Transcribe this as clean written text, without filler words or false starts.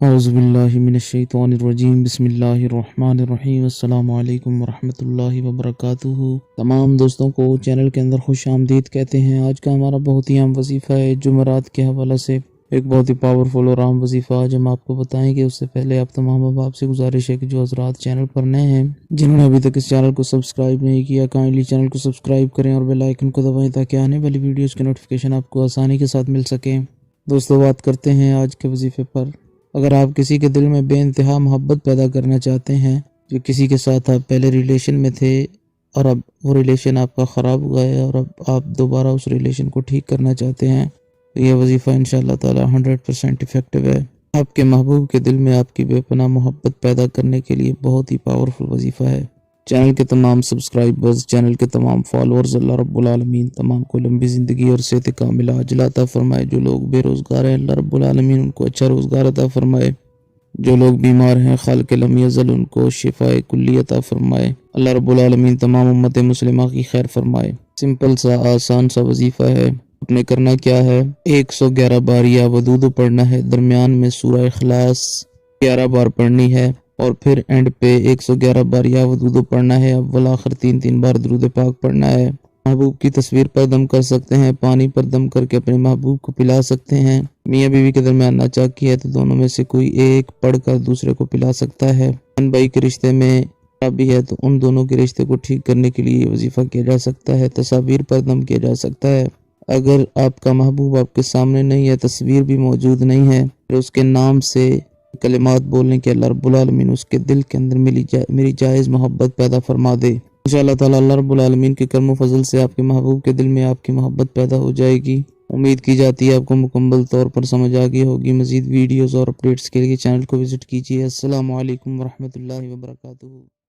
औज़ुबिल्लाहिमिनश्शैतानिर्रजीम बिस्मिल्लाहिर्रहमानिर्रहीम अस्सलामु अलैकुम वरहमतुल्लाहि वबरकातुहू। तमाम दोस्तों को चैनल के अंदर खुश आमदीद कहते हैं। आज का हमारा बहुत ही अहम वजीफ़ा है जुमरात के हवाले से, एक बहुत ही पावरफुल और आम वजीफ़ा आज हम आपको बताएंगे। उससे पहले आप तमाम अहबाब से गुजारिश है कि जो हज़रात चैनल पर नए हैं, जिन्होंने अभी तक इस चैनल को सब्सक्राइब नहीं किया, काइंडली चैनल को सब्सक्राइब करें और बेल आइकन को दबाएं ताकि आने वाली वीडियोज़ के नोटिफिकेशन आपको आसानी के साथ मिल सकें। दोस्तों, बात करते हैं आज के वजीफ़े पर। अगर आप किसी के दिल में बेइंतहा मोहब्बत पैदा करना चाहते हैं, जो किसी के साथ आप पहले रिलेशन में थे और अब वो रिलेशन आपका ख़राब हुआ है और अब आप दोबारा उस रिलेशन को ठीक करना चाहते हैं, तो ये वजीफ़ा इंशाअल्लाह ताला 100% इफ़ेक्टिव है। आपके महबूब के दिल में आपकी बेपनाह मोहब्बत पैदा करने के लिए बहुत ही पावरफुल वजीफ़ा है। चैनल के तमाम सब्सक्राइबर्स, चैनल के तमाम फॉलोअर्स, अल्लाह रब्बुल आलमीन तमाम को लंबी ज़िंदगी और सेहत कामिला अजल अता फरमाए। जो लोग बेरोज़गार हैं, अल्लाह रब्बुल आलमीन उनको अच्छा रोज़गार अता फरमाए। जो लोग बीमार हैं, खालिक़ लम यज़ल उनको शिफ़ाए कुल्ली अता फरमाए। अल्लाह रब्बुल आलमीन तमाम उम्मत मुस्लिमा की खैर फरमाए। सिंपल सा आसान सा वजीफ़ा है। आपने करना क्या है, 111 बार या वदूद पढ़ना है, दरमियान में सूरह इखलास 11 बार पढ़नी है और फिर एंड पे 111 बार या वदूद पढ़ना है। अव्वल आखिर 3 बार दरूद पाक पढ़ना है। महबूब की तस्वीर पर दम कर सकते हैं, पानी पर दम करके अपने महबूब को पिला सकते हैं। मियाँ बीवी के दरमियान नाचाकी है तो दोनों में से कोई एक पढ़कर दूसरे को पिला सकता है। बहन भाई के रिश्ते में खराबी है तो उन दोनों के रिश्ते को ठीक करने के लिए वजीफा किया जा सकता है। तस्वीर पर दम किया जा सकता है। अगर आपका महबूब आपके सामने नहीं है, तस्वीर भी मौजूद नहीं है, तो उसके नाम से कलिमात बोलने के अल्लाह रब्बुल आलमीन उसके दिल के अंदर मेरी जायज़ मोहब्बत पैदा फरमा दे। इंशाअल्लाह ताला अल्लाह रब्बुल आलमीन के करम फजल से आपके महबूब के दिल में आपकी मोहब्बत पैदा हो जाएगी। उम्मीद की जाती है आपको मुकम्मल तौर पर समझ आ गई होगी। मज़ीद वीडियोज़ और अपडेट्स के लिए चैनल को विज़िट कीजिए। अस्सलामु अलैकुम वरहमतुल्लाहि वबरकातुहू।